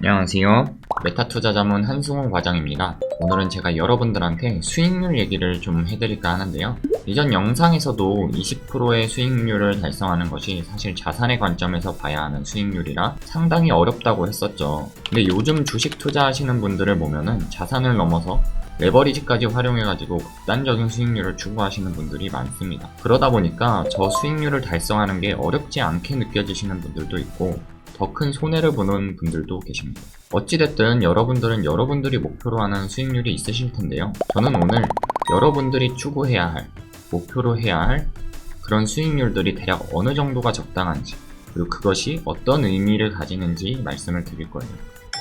안녕하세요. 메타투자자문 한승훈 과장입니다. 오늘은 제가 여러분들한테 수익률 얘기를 좀 해드릴까 하는데요. 이전 영상에서도 20%의 수익률을 달성하는 것이 사실 자산의 관점에서 봐야 하는 수익률이라 상당히 어렵다고 했었죠. 근데 요즘 주식 투자하시는 분들을 보면은 자산을 넘어서 레버리지까지 활용해가지고 극단적인 수익률을 추구하시는 분들이 많습니다. 그러다 보니까 저 수익률을 달성하는 게 어렵지 않게 느껴지시는 분들도 있고 더 큰 손해를 보는 분들도 계십니다. 어찌됐든 여러분들은 여러분들이 목표로 하는 수익률이 있으실 텐데요. 저는 오늘 여러분들이 추구해야 할, 목표로 해야 할 그런 수익률들이 대략 어느 정도가 적당한지, 그리고 그것이 어떤 의미를 가지는지 말씀을 드릴 거예요.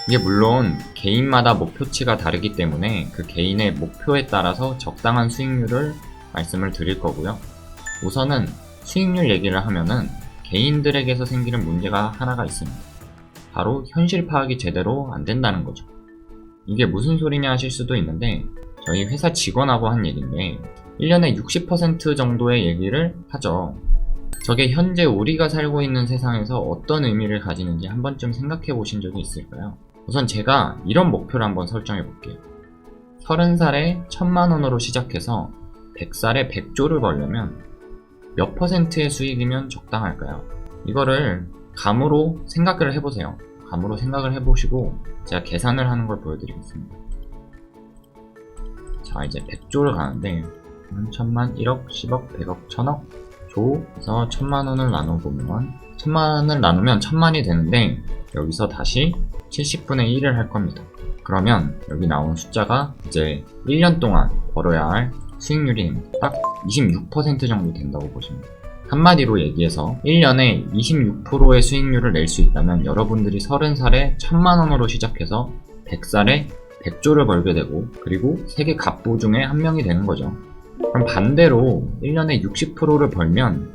이게 물론 개인마다 목표치가 다르기 때문에 그 개인의 목표에 따라서 적당한 수익률을 말씀을 드릴 거고요. 우선은 수익률 얘기를 하면은 개인들에게서 생기는 문제가 하나가 있습니다. 바로 현실 파악이 제대로 안 된다는 거죠. 이게 무슨 소리냐 하실 수도 있는데 저희 회사 직원하고 한 얘기인데 1년에 60% 정도의 얘기를 하죠. 저게 현재 우리가 살고 있는 세상에서 어떤 의미를 가지는지 한 번쯤 생각해 보신 적이 있을까요? 우선 제가 이런 목표를 한번 설정해 볼게요. 30살에 1000만 원으로 시작해서 100살에 100조를 벌려면 몇 %의 수익이면 적당할까요? 이거를 감으로 생각을 해보세요. 감으로 생각을 해보시고 제가 계산을 하는 걸 보여드리겠습니다. 자, 이제 100조를 가는데 1000만, 1억, 10억, 100억, 1000억, 조에서 1000만 원을 나눠보면 1000만 원을 나누면 1000만이 되는데 여기서 다시 70분의 1을 할 겁니다. 그러면 여기 나온 숫자가 이제 1년 동안 벌어야 할 수익률이 딱 26% 정도 된다고 보시면 돼요. 한마디로 얘기해서 1년에 26%의 수익률을 낼 수 있다면 여러분들이 30살에 1000만 원으로 시작해서 100살에 100조를 벌게 되고 그리고 세계 갑부 중에 한 명이 되는 거죠. 그럼 반대로 1년에 60%를 벌면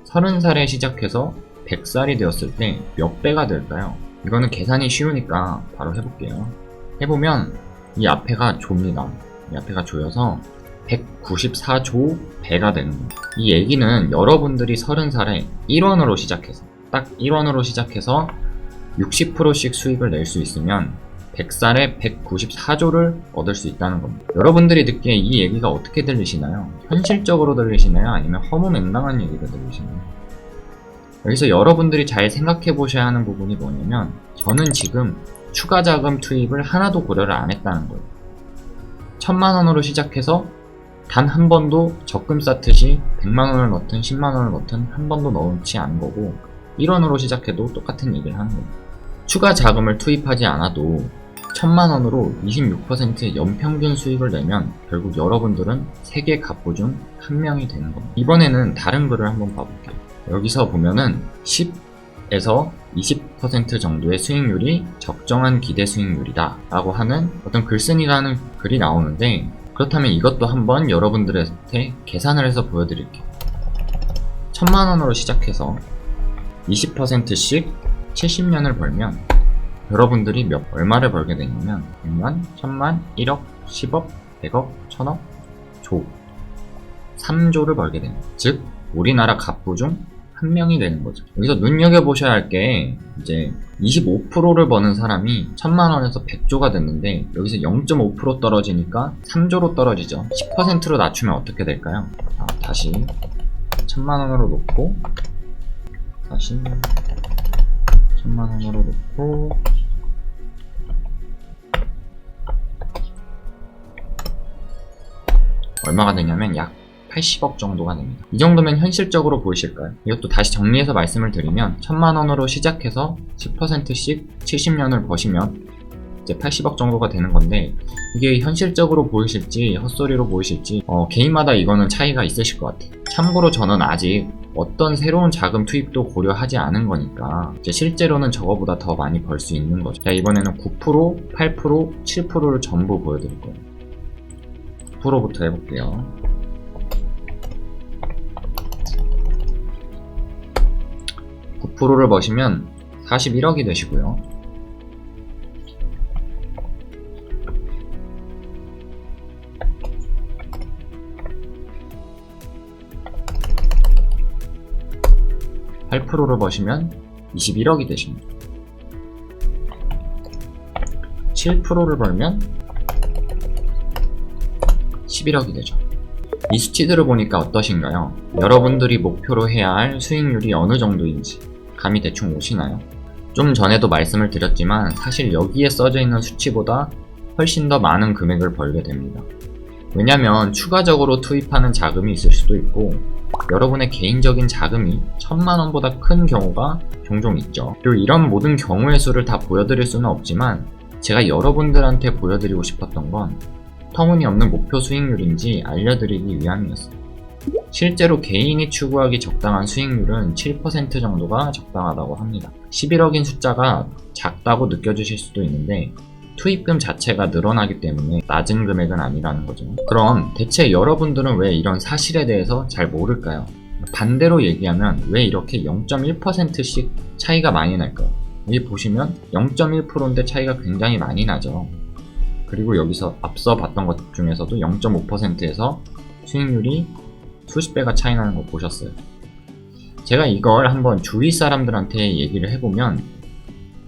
30살에 시작해서 100살이 되었을 때 몇 배가 될까요? 이거는 계산이 쉬우니까 바로 해볼게요. 해보면 이 앞에가 조입니다. 이 앞에가 조여서 194조 배가 되는 거예요. 이 얘기는 여러분들이 30살에 1원으로 시작해서 딱 1원으로 시작해서 60%씩 수익을 낼 수 있으면 100살에 194조를 얻을 수 있다는 겁니다. 여러분들이 듣기에 이 얘기가 어떻게 들리시나요? 현실적으로 들리시나요? 아니면 허무맹랑한 얘기가 들리시나요? 여기서 여러분들이 잘 생각해 보셔야 하는 부분이 뭐냐면 저는 지금 추가 자금 투입을 하나도 고려를 안 했다는 거예요. 1000만 원으로 시작해서 단 한 번도 적금 쌓듯이 100만 원을 넣든 10만 원을 넣든 한 번도 넣지 않은 거고 1원으로 시작해도 똑같은 얘기를 하는 겁니다. 추가 자금을 투입하지 않아도 1000만 원으로 26% 연평균 수익을 내면 결국 여러분들은 세계 갑부 중 한 명이 되는 겁니다. 이번에는 다른 글을 한번 봐볼게요. 여기서 보면은 10에서 20% 정도의 수익률이 적정한 기대 수익률이다 라고 하는 어떤 글쓴이가 하는 글이 나오는데 그렇다면 이것도 한번 여러분들한테 계산을 해서 보여드릴게요. 1000만 원으로 시작해서 20%씩 70년을 벌면 여러분들이 얼마를 벌게 되냐면 100만, 1000만, 1억, 10억, 100억, 1000억, 조 3조를 벌게 됩니다. 즉 우리나라 갑부 중 한 명이 되는 거죠. 여기서 눈여겨보셔야 할 게 이제 25%를 버는 사람이 1000만 원에서 100조가 됐는데 여기서 0.5% 떨어지니까 3조로 떨어지죠. 10%로 낮추면 어떻게 될까요? 다시 1000만 원으로 놓고 다시 1000만 원으로 놓고 얼마가 되냐면 약 80억 정도가 됩니다. 이 정도면 현실적으로 보이실까요? 이것도 다시 정리해서 말씀을 드리면 1000만 원으로 시작해서 10%씩 70년을 버시면 이제 80억 정도가 되는 건데 이게 현실적으로 보이실지 헛소리로 보이실지 개인마다 이거는 차이가 있으실 것 같아요. 참고로 저는 아직 어떤 새로운 자금 투입도 고려하지 않은 거니까 이제 실제로는 저거보다 더 많이 벌 수 있는 거죠. 자, 이번에는 9%, 8%, 7%를 전부 보여드릴 거예요. 9%부터 해볼게요. 9%를 버시면 41억이 되시고요. 8%를 버시면 21억이 되십니다. 7%를 벌면 11억이 되죠. 이 수치들을 보니까 어떠신가요? 여러분들이 목표로 해야 할 수익률이 어느 정도인지 감이 대충 오시나요? 좀 전에도 말씀을 드렸지만 사실 여기에 써져 있는 수치보다 훨씬 더 많은 금액을 벌게 됩니다. 왜냐면 추가적으로 투입하는 자금이 있을 수도 있고 여러분의 개인적인 자금이 1000만원보다 큰 경우가 종종 있죠. 그리고 이런 모든 경우의 수를 다 보여드릴 수는 없지만 제가 여러분들한테 보여드리고 싶었던 건 터무니없는 목표 수익률인지 알려드리기 위함이었어요. 실제로 개인이 추구하기 적당한 수익률은 7% 정도가 적당하다고 합니다. 11억인 숫자가 작다고 느껴지실 수도 있는데 투입금 자체가 늘어나기 때문에 낮은 금액은 아니라는 거죠. 그럼 대체 여러분들은 왜 이런 사실에 대해서 잘 모를까요? 반대로 얘기하면 왜 이렇게 0.1%씩 차이가 많이 날까요? 여기 보시면 0.1%인데 차이가 굉장히 많이 나죠. 그리고 여기서 앞서 봤던 것 중에서도 0.5%에서 수익률이 수십 배가 차이 나는 거 보셨어요. 제가 이걸 한번 주위 사람들한테 얘기를 해보면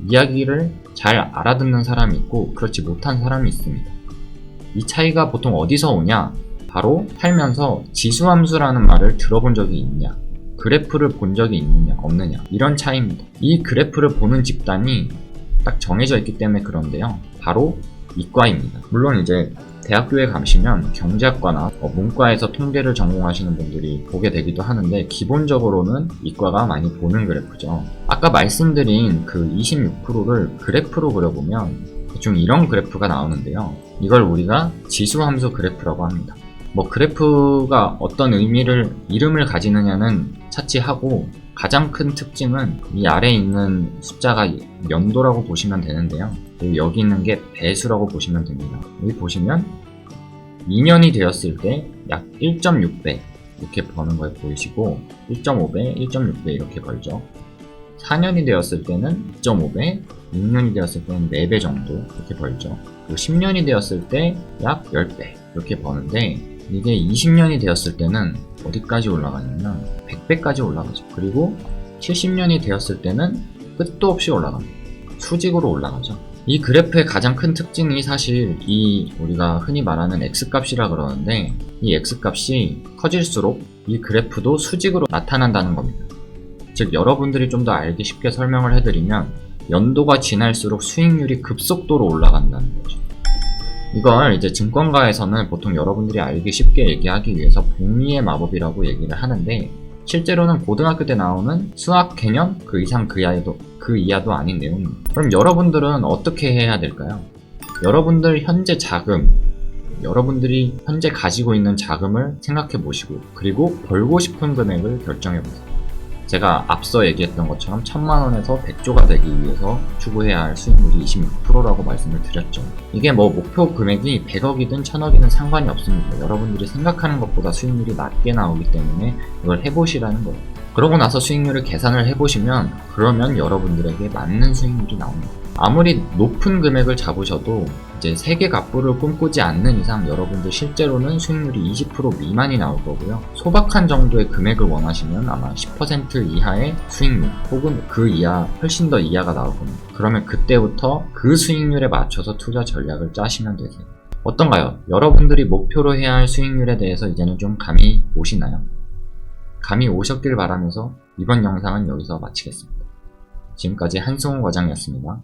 이야기를 잘 알아듣는 사람이 있고 그렇지 못한 사람이 있습니다. 이 차이가 보통 어디서 오냐? 바로 살면서 지수함수라는 말을 들어본 적이 있냐? 그래프를 본 적이 있느냐 없느냐 이런 차이입니다. 이 그래프를 보는 집단이 딱 정해져 있기 때문에 그런데요. 바로 이과입니다. 물론 이제 대학교에 가시면 경제학과나 문과에서 통계를 전공하시는 분들이 보게 되기도 하는데 기본적으로는 이과가 많이 보는 그래프죠. 아까 말씀드린 그 26%를 그래프로 그려보면 대충 이런 그래프가 나오는데요. 이걸 우리가 지수함수 그래프라고 합니다. 그래프가 어떤 이름을 가지느냐는 차치하고 가장 큰 특징은 이 아래에 있는 숫자가 연도라고 보시면 되는데요. 그리고 여기 있는 게 배수라고 보시면 됩니다. 여기 보시면 2년이 되었을 때 약 1.6배 이렇게 버는 걸 보이시고 1.5배, 1.6배 이렇게 벌죠. 4년이 되었을 때는 2.5배, 6년이 되었을 때는 4배 정도 이렇게 벌죠. 그리고 10년이 되었을 때 약 10배 이렇게 버는데 이게 20년이 되었을 때는 어디까지 올라가냐면 100배까지 올라가죠. 그리고 70년이 되었을 때는 끝도 없이 올라갑니다. 수직으로 올라가죠. 이 그래프의 가장 큰 특징이 사실 이 우리가 흔히 말하는 X값이라 그러는데 이 X값이 커질수록 이 그래프도 수직으로 나타난다는 겁니다. 즉 여러분들이 좀 더 알기 쉽게 설명을 해드리면 연도가 지날수록 수익률이 급속도로 올라간다는 거죠. 이걸 이제 증권가에서는 보통 여러분들이 알기 쉽게 얘기하기 위해서 복리의 마법이라고 얘기를 하는데 실제로는 고등학교 때 나오는 수학 개념 그 이상 그 이하도 아닌 내용입니다. 그럼 여러분들은 어떻게 해야 될까요? 여러분들 현재 자금, 여러분들이 현재 가지고 있는 자금을 생각해 보시고 그리고 벌고 싶은 금액을 결정해 보세요. 제가 앞서 얘기했던 것처럼 1000만원에서 100조가 되기 위해서 추구해야 할 수익률이 26%라고 말씀을 드렸죠. 이게 목표 금액이 100억이든 1000억이든 상관이 없습니다. 여러분들이 생각하는 것보다 수익률이 낮게 나오기 때문에 이걸 해보시라는 거예요. 그러고 나서 수익률을 계산을 해보시면 그러면 여러분들에게 맞는 수익률이 나옵니다. 아무리 높은 금액을 잡으셔도 이제 세계 갑부를 꿈꾸지 않는 이상 여러분들 실제로는 수익률이 20% 미만이 나올 거고요. 소박한 정도의 금액을 원하시면 아마 10% 이하의 수익률 혹은 그 이하 훨씬 더 이하가 나올 겁니다. 그러면 그때부터 그 수익률에 맞춰서 투자 전략을 짜시면 되세요. 어떤가요? 여러분들이 목표로 해야 할 수익률에 대해서 이제는 좀 감이 오시나요? 감이 오셨길 바라면서 이번 영상은 여기서 마치겠습니다. 지금까지 한승훈 과장이었습니다.